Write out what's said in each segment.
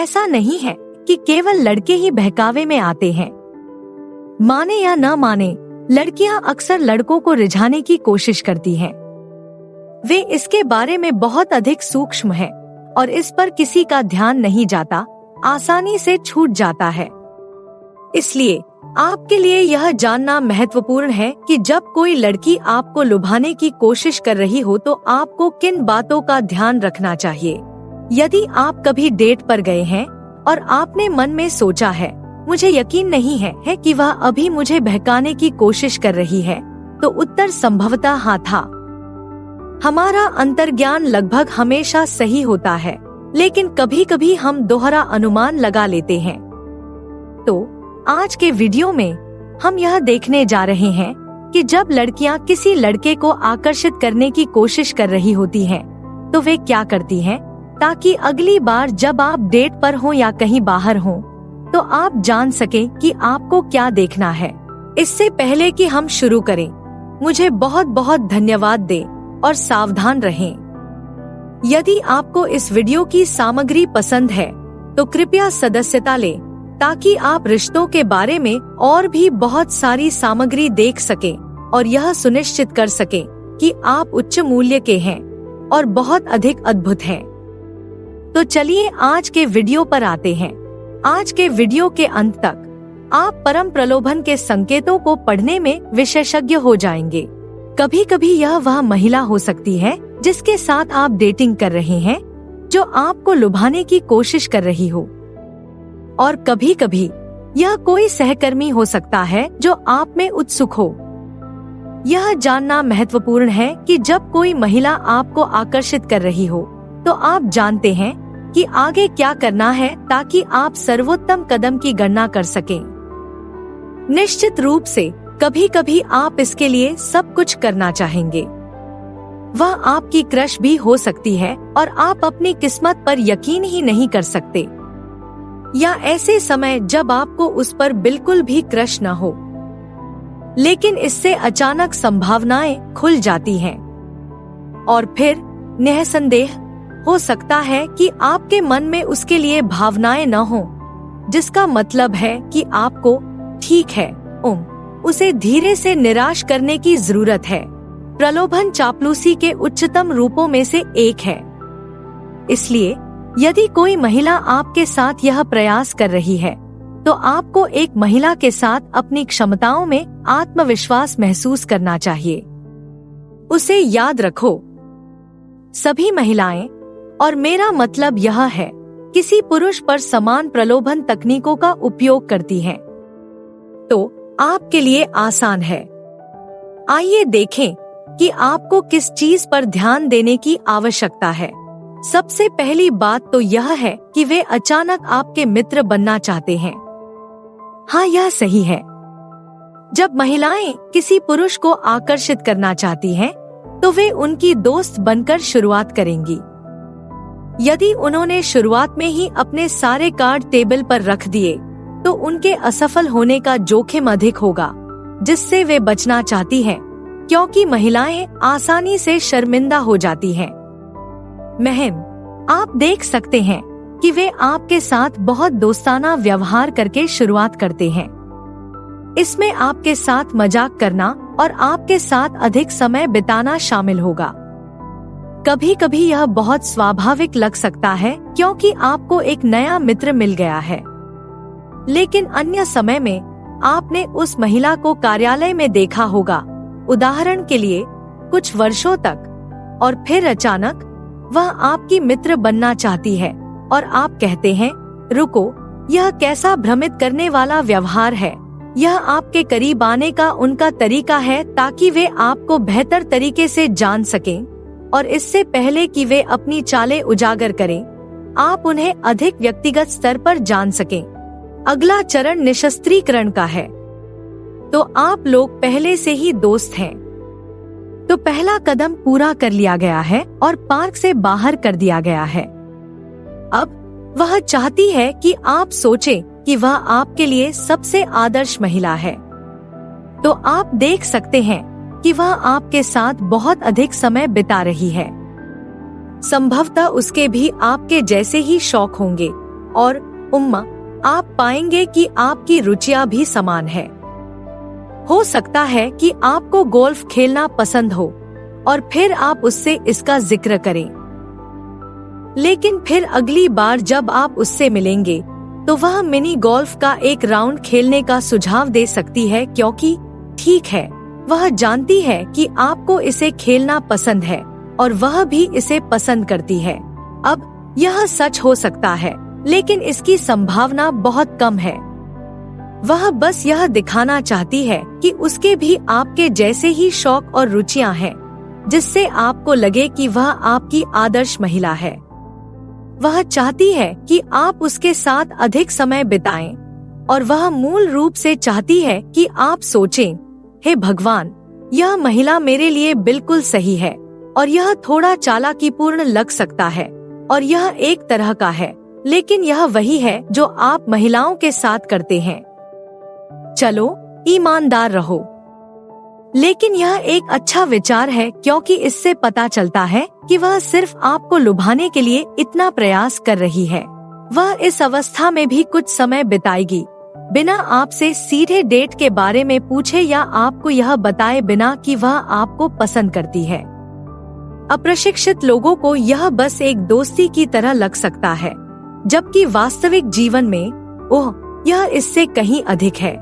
ऐसा नहीं है कि केवल लड़के ही बहकावे में आते हैं। माने या न माने, लड़कियां अक्सर लड़कों को रिझाने की कोशिश करती हैं। वे इसके बारे में बहुत अधिक सूक्ष्म हैं और इस पर किसी का ध्यान नहीं जाता, आसानी से छूट जाता है। इसलिए आपके लिए यह जानना महत्वपूर्ण है कि जब कोई लड़की आपको लुभाने की कोशिश कर रही हो तो आपको किन बातों का ध्यान रखना चाहिए। यदि आप कभी डेट पर गए हैं और आपने मन में सोचा है, मुझे यकीन नहीं है कि वह अभी मुझे बहकाने की कोशिश कर रही है, तो उत्तर संभवतः हाँ था। हमारा अंतर्ज्ञान लगभग हमेशा सही होता है, लेकिन कभी कभी हम दोहरा अनुमान लगा लेते हैं। तो आज के वीडियो में हम यह देखने जा रहे हैं कि जब लड़कियां किसी लड़के को आकर्षित करने की कोशिश कर रही होती हैं, तो वे क्या करती हैं, ताकि अगली बार जब आप डेट पर हो या कहीं बाहर हो तो आप जान सकें कि आपको क्या देखना है। इससे पहले कि हम शुरू करें, मुझे बहुत बहुत धन्यवाद दें और सावधान रहें। यदि आपको इस वीडियो की सामग्री पसंद है तो कृपया सदस्यता लें, ताकि आप रिश्तों के बारे में और भी बहुत सारी सामग्री देख सकें और यह सुनिश्चित कर सकें कि आप उच्च मूल्य के हैं और बहुत अधिक अद्भुत हैं। तो चलिए आज के वीडियो पर आते हैं। आज के वीडियो के अंत तक आप परम प्रलोभन के संकेतों को पढ़ने में विशेषज्ञ हो जाएंगे। कभी कभी यह वह महिला हो सकती है जिसके साथ आप डेटिंग कर रहे हैं, जो आपको लुभाने की कोशिश कर रही हो, और कभी कभी यह कोई सहकर्मी हो सकता है जो आप में उत्सुक हो। यह जानना महत्वपूर्ण है कि जब कोई महिला आपको आकर्षित कर रही हो तो आप जानते हैं कि आगे क्या करना है, ताकि आप सर्वोत्तम कदम की गणना कर सकें। निश्चित रूप से कभी कभी आप इसके लिए सब कुछ करना चाहेंगे। वह आपकी क्रश भी हो सकती है और आप अपनी किस्मत पर यकीन ही नहीं कर सकते, या ऐसे समय जब आपको उस पर बिल्कुल भी क्रश न हो, लेकिन इससे अचानक संभावनाएं खुल जाती हैं और फिर निःसंदेह हो सकता है कि आपके मन में उसके लिए भावनाएं न हो, जिसका मतलब है कि आपको, ठीक है, उसे धीरे से निराश करने की जरूरत है। प्रलोभन चापलूसी के उच्चतम रूपों में से एक है। इसलिए यदि कोई महिला आपके साथ यह प्रयास कर रही है, तो आपको एक महिला के साथ अपनी क्षमताओं में आत्मविश्वास महसूस करना चाहिए। उसे याद रखो, सभी महिलाएं, और मेरा मतलब यह है, किसी पुरुष पर समान प्रलोभन तकनीकों का उपयोग करती हैं। तो आपके लिए आसान है। आइए देखें कि आपको किस चीज पर ध्यान देने की आवश्यकता है। सबसे पहली बात तो यह है कि वे अचानक आपके मित्र बनना चाहते हैं। हाँ, यह सही है। जब महिलाएं किसी पुरुष को आकर्षित करना चाहती हैं, तो वे उनकी दोस्त बनकर शुरुआत करेंगी। यदि उन्होंने शुरुआत में ही अपने सारे कार्ड टेबल पर रख दिए, तो उनके असफल होने का जोखिम अधिक होगा, जिससे वे बचना चाहती हैं, क्योंकि महिलाएं आसानी से शर्मिंदा हो जाती हैं। आप देख सकते हैं कि वे आपके साथ बहुत दोस्ताना व्यवहार करके शुरुआत करते हैं। इसमें आपके साथ मजाक करना और आपके साथ अधिक समय बिताना शामिल होगा। कभी कभी यह बहुत स्वाभाविक लग सकता है क्योंकि आपको एक नया मित्र मिल गया है, लेकिन अन्य समय में आपने उस महिला को कार्यालय में देखा होगा, उदाहरण के लिए कुछ वर्षों तक, और फिर अचानक वह आपकी मित्र बनना चाहती है और आप कहते हैं, रुको, यह कैसा भ्रमित करने वाला व्यवहार है। यह आपके करीब आने का उनका तरीका है ताकि वे आपको बेहतर तरीके से जान सकें, और इससे पहले कि वे अपनी चालें उजागर करें, आप उन्हें अधिक व्यक्तिगत स्तर पर जान सकें। अगला चरण निशस्त्रीकरण का है। तो आप लोग पहले से ही दोस्त हैं, तो पहला कदम पूरा कर लिया गया है और पार्क से बाहर कर दिया गया है। अब वह चाहती है कि आप सोचें कि वह आपके लिए सबसे आदर्श महिला है। तो आप देख सकते हैं कि वह आपके साथ बहुत अधिक समय बिता रही है। संभवतः उसके भी आपके जैसे ही शौक होंगे, और आप पाएंगे कि आपकी रुचियां भी समान है। हो सकता है कि आपको गोल्फ खेलना पसंद हो और फिर आप उससे इसका जिक्र करें, लेकिन फिर अगली बार जब आप उससे मिलेंगे तो वह मिनी गोल्फ का एक राउंड खेलने का सुझाव दे सकती है, क्योंकि ठीक है, वह जानती है कि आपको इसे खेलना पसंद है और वह भी इसे पसंद करती है। अब यह सच हो सकता है, लेकिन इसकी संभावना बहुत कम है। वह बस यह दिखाना चाहती है कि उसके भी आपके जैसे ही शौक और रुचियां हैं, जिससे आपको लगे कि वह आपकी आदर्श महिला है। वह चाहती है कि आप उसके साथ अधिक समय बिताएं और वह मूल रूप से चाहती है कि आप सोचें, हे भगवान, यह महिला मेरे लिए बिल्कुल सही है। और यह थोड़ा चालाकीपूर्ण लग सकता है और यह एक तरह का है, लेकिन यह वही है जो आप महिलाओं के साथ करते हैं। चलो, ईमानदार रहो। लेकिन यह एक अच्छा विचार है, क्योंकि इससे पता चलता है कि वह सिर्फ आपको लुभाने के लिए इतना प्रयास कर रही है। वह इस अवस्था में भी कुछ समय बिताएगी, बिना आपसे सीधे डेट के बारे में पूछे या आपको यह बताए बिना कि वह आपको पसंद करती है। अप्रशिक्षित लोगों को यह बस एक दोस्ती की तरह लग सकता है, जबकि वास्तविक जीवन में यह इससे कहीं अधिक है।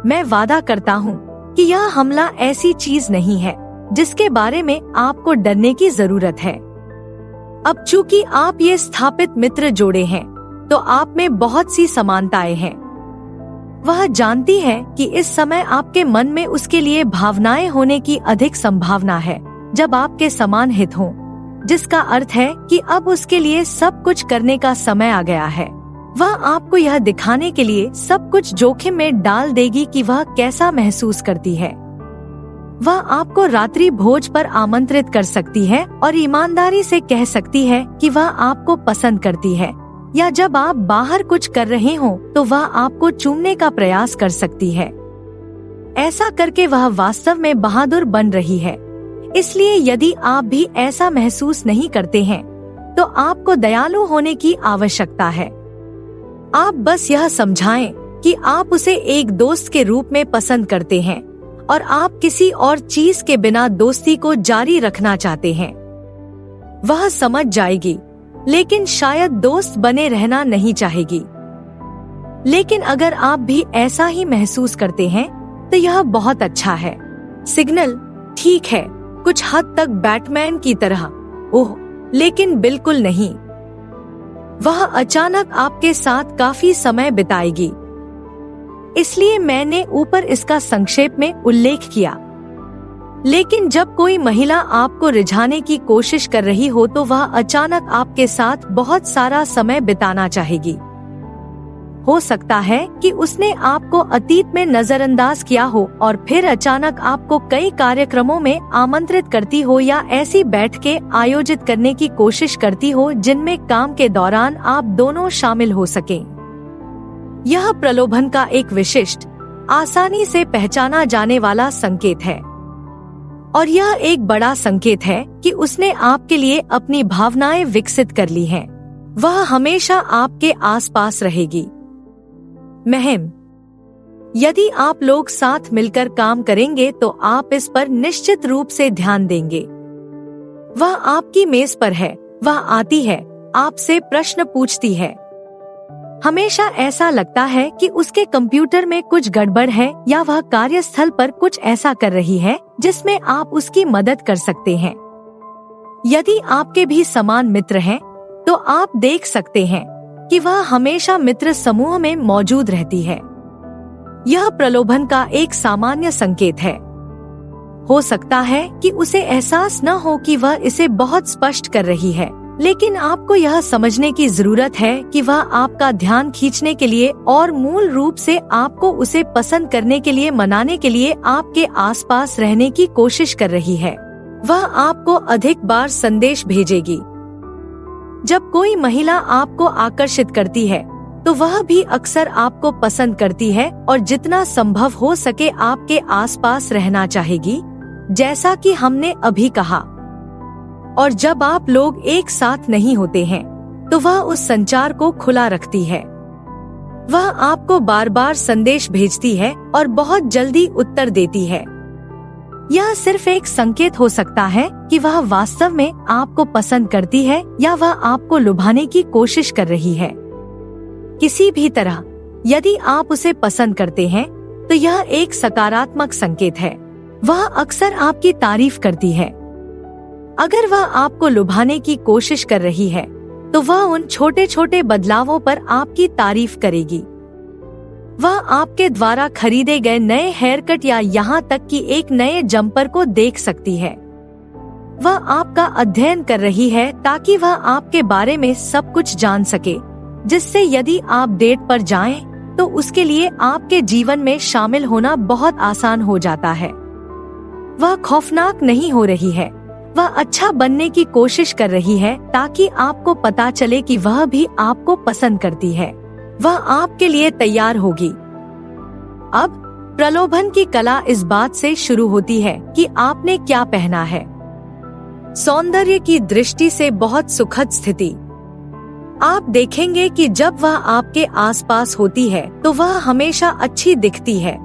मैं वादा करता हूँ कि यह हमला ऐसी चीज नहीं है जिसके बारे में आपको डरने की जरूरत है। अब चूंकि आप ये स्थापित मित्र जोड़े हैं, तो आप में बहुत सी समानताएं हैं। वह जानती है कि इस समय आपके मन में उसके लिए भावनाएं होने की अधिक संभावना है जब आपके समान हित हों, जिसका अर्थ है कि अब उसके लिए सब कुछ करने का समय आ गया है। वह आपको यह दिखाने के लिए सब कुछ जोखिम में डाल देगी कि वह कैसा महसूस करती है। वह आपको रात्रि भोज पर आमंत्रित कर सकती है और ईमानदारी से कह सकती है कि वह आपको पसंद करती है, या जब आप बाहर कुछ कर रहे हो तो वह आपको चूमने का प्रयास कर सकती है। ऐसा करके वह वास्तव में बहादुर बन रही है। इसलिए यदि आप भी ऐसा महसूस नहीं करते हैं, तो आपको दयालु होने की आवश्यकता है। आप बस यह समझाएं कि आप उसे एक दोस्त के रूप में पसंद करते हैं और आप किसी और चीज के बिना दोस्ती को जारी रखना चाहते हैं। वह समझ जाएगी, लेकिन शायद दोस्त बने रहना नहीं चाहेगी। लेकिन अगर आप भी ऐसा ही महसूस करते हैं तो यह बहुत अच्छा है। सिग्नल ठीक है, कुछ हद तक बैटमैन की तरह, लेकिन बिल्कुल नहीं। वह अचानक आपके साथ काफी समय बिताएगी। इसलिए मैंने ऊपर इसका संक्षेप में उल्लेख किया। लेकिन जब कोई महिला आपको रिझाने की कोशिश कर रही हो तो वह अचानक आपके साथ बहुत सारा समय बिताना चाहेगी। हो सकता है कि उसने आपको अतीत में नजरअंदाज किया हो और फिर अचानक आपको कई कार्यक्रमों में आमंत्रित करती हो या ऐसी बैठकें आयोजित करने की कोशिश करती हो जिनमें काम के दौरान आप दोनों शामिल हो सकें। यह प्रलोभन का एक विशिष्ट, आसानी से पहचाना जाने वाला संकेत है, और यह एक बड़ा संकेत है कि उसने आपके लिए अपनी भावनाएं विकसित कर ली हैं। वह हमेशा आपके आसपास रहेगी। महम, यदि आप लोग साथ मिलकर काम करेंगे तो आप इस पर निश्चित रूप से ध्यान देंगे। वह आपकी मेज पर है, वह आती है, आपसे प्रश्न पूछती है। हमेशा ऐसा लगता है कि उसके कंप्यूटर में कुछ गड़बड़ है या वह कार्यस्थल पर कुछ ऐसा कर रही है जिसमें आप उसकी मदद कर सकते हैं। यदि आपके भी समान मित्र हैं, तो आप देख सकते हैं कि वह हमेशा मित्र समूह में मौजूद रहती है। यह प्रलोभन का एक सामान्य संकेत है। हो सकता है कि उसे एहसास न हो कि वह इसे बहुत स्पष्ट कर रही है, लेकिन आपको यह समझने की जरूरत है कि वह आपका ध्यान खींचने के लिए और मूल रूप से आपको उसे पसंद करने के लिए मनाने के लिए आपके आसपास रहने की कोशिश कर रही है। वह आपको अधिक बार संदेश भेजेगी। जब कोई महिला आपको आकर्षित करती है, तो वह भी अक्सर आपको पसंद करती है और जितना संभव हो सके आपके आसपास रहना चाहेगी, जैसा कि हमने अभी कहा। और जब आप लोग एक साथ नहीं होते हैं, तो वह उस संचार को खुला रखती है। वह आपको बार बार संदेश भेजती है और बहुत जल्दी उत्तर देती है। यह सिर्फ एक संकेत हो सकता है कि वह वास्तव में आपको पसंद करती है या वह आपको लुभाने की कोशिश कर रही है। किसी भी तरह यदि आप उसे पसंद करते हैं तो यह एक सकारात्मक संकेत है। वह अक्सर आपकी तारीफ करती है। अगर वह आपको लुभाने की कोशिश कर रही है तो वह उन छोटे छोटे बदलावों पर आपकी तारीफ करेगी। वह आपके द्वारा खरीदे गए नए हेयर कट या यहाँ तक कि एक नए जंपर को देख सकती है। वह आपका अध्ययन कर रही है ताकि वह आपके बारे में सब कुछ जान सके, जिससे यदि आप डेट पर जाएं तो उसके लिए आपके जीवन में शामिल होना बहुत आसान हो जाता है। वह खौफनाक नहीं हो रही है, वह अच्छा बनने की कोशिश कर रही है ताकि आपको पता चले कि वह भी आपको पसंद करती है। वह आपके लिए तैयार होगी। अब प्रलोभन की कला इस बात से शुरू होती है कि आपने क्या पहना है। सौंदर्य की दृष्टि से बहुत सुखद स्थिति। आप देखेंगे कि जब वह आपके आसपास होती है तो वह हमेशा अच्छी दिखती है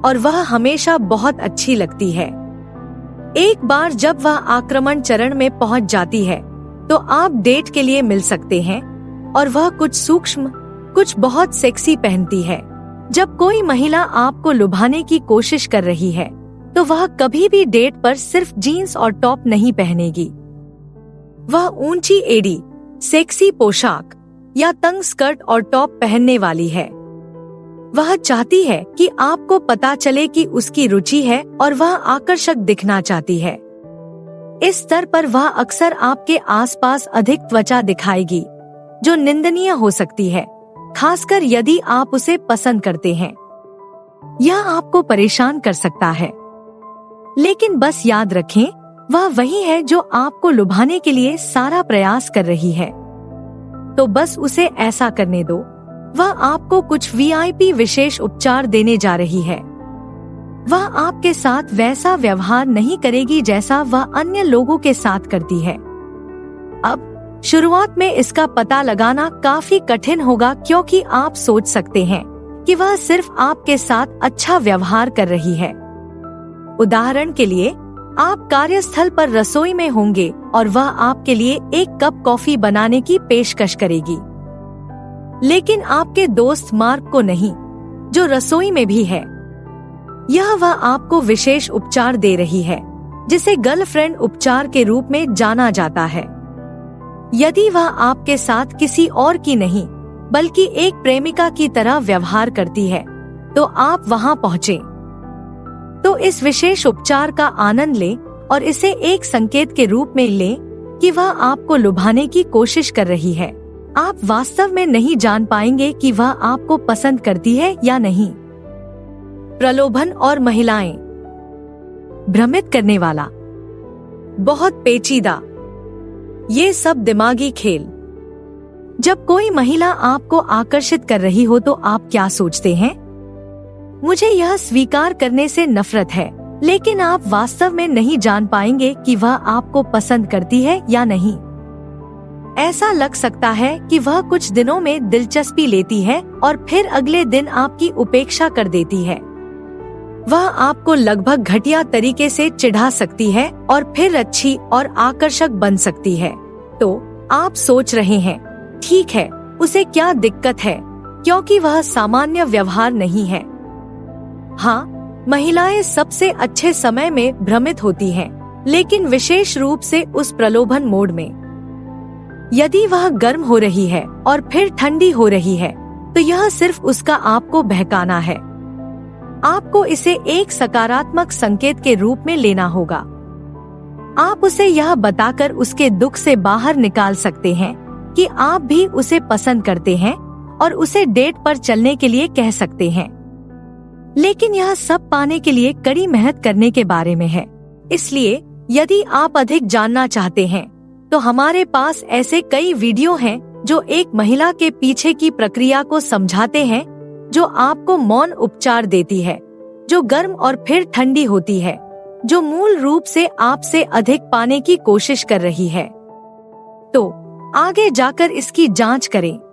और वह हमेशा बहुत अच्छी लगती है। एक बार जब वह आक्रमण चरण में पहुंच जाती है तो आप डेट के लिए मिल सकते हैं और वह कुछ सूक्ष्म, कुछ बहुत सेक्सी पहनती है। जब कोई महिला आपको लुभाने की कोशिश कर रही है तो वह कभी भी डेट पर सिर्फ जीन्स और टॉप नहीं पहनेगी। वह ऊंची एड़ी, सेक्सी पोशाक या तंग स्कर्ट और टॉप पहनने वाली है। वह चाहती है कि आपको पता चले कि उसकी रुचि है और वह आकर्षक दिखना चाहती है। इस स्तर पर वह अक्सर आपके आसपास अधिक त्वचा दिखाएगी, जो निंदनीय हो सकती है, खासकर यदि आप उसे पसंद करते हैं। यह आपको परेशान कर सकता है, लेकिन बस याद रखें, वह वही है जो आपको लुभाने के लिए सारा प्रयास कर रही है। तो बस उसे ऐसा करने दो। वह आपको कुछ वीआईपी विशेष उपचार देने जा रही है। वह आपके साथ वैसा व्यवहार नहीं करेगी जैसा वह अन्य लोगों के साथ करती है। अब शुरुआत में इसका पता लगाना काफी कठिन होगा, क्योंकि आप सोच सकते हैं कि वह सिर्फ आपके साथ अच्छा व्यवहार कर रही है। उदाहरण के लिए, आप कार्यस्थल पर रसोई में होंगे और वह आपके लिए एक कप कॉफी बनाने की पेशकश करेगी, लेकिन आपके दोस्त मार्क को नहीं, जो रसोई में भी है। यह वह आपको विशेष उपचार दे रही है, जिसे गर्लफ्रेंड उपचार के रूप में जाना जाता है। यदि वह आपके साथ किसी और की नहीं, बल्कि एक प्रेमिका की तरह व्यवहार करती है, तो आप वहां पहुँचे। तो इस विशेष उपचार का आनंद लें और इसे एक संकेत के रूप में लें कि वह आपको लुभाने की कोशिश कर रही है। आप वास्तव में नहीं जान पाएंगे कि वह आपको पसंद करती है या नहीं। प्रलोभन और महिलाएं। भ्रमित करने वाला, बहुत पेचीदा, ये सब दिमागी खेल। जब कोई महिला आपको आकर्षित कर रही हो तो आप क्या सोचते हैं? मुझे यह स्वीकार करने से नफरत है, लेकिन आप वास्तव में नहीं जान पाएंगे कि वह आपको पसंद करती है या नहीं। ऐसा लग सकता है कि वह कुछ दिनों में दिलचस्पी लेती है और फिर अगले दिन आपकी उपेक्षा कर देती है। वह आपको लगभग घटिया तरीके से चिढ़ा सकती है और फिर अच्छी और आकर्षक बन सकती है। तो आप सोच रहे हैं, ठीक है, उसे क्या दिक्कत है, क्योंकि वह सामान्य व्यवहार नहीं है। हाँ, महिलाएं सबसे अच्छे समय में भ्रमित होती हैं, लेकिन विशेष रूप से उस प्रलोभन मोड में। यदि वह गर्म हो रही है और फिर ठंडी हो रही है, तो यह सिर्फ उसका आपको बहकाना है। आपको इसे एक सकारात्मक संकेत के रूप में लेना होगा। आप उसे यह बताकर उसके दुख से बाहर निकाल सकते हैं कि आप भी उसे पसंद करते हैं और उसे डेट पर चलने के लिए कह सकते हैं। लेकिन यह सब पाने के लिए कड़ी मेहनत करने के बारे में है। इसलिए यदि आप अधिक जानना चाहते हैं तो हमारे पास ऐसे कई वीडियो हैं जो एक महिला के पीछे की प्रक्रिया को समझाते हैं, जो आपको मौन उपचार देती है, जो गर्म और फिर ठंडी होती है, जो मूल रूप से आपसे अधिक पाने की कोशिश कर रही है। तो आगे जाकर इसकी जांच करें।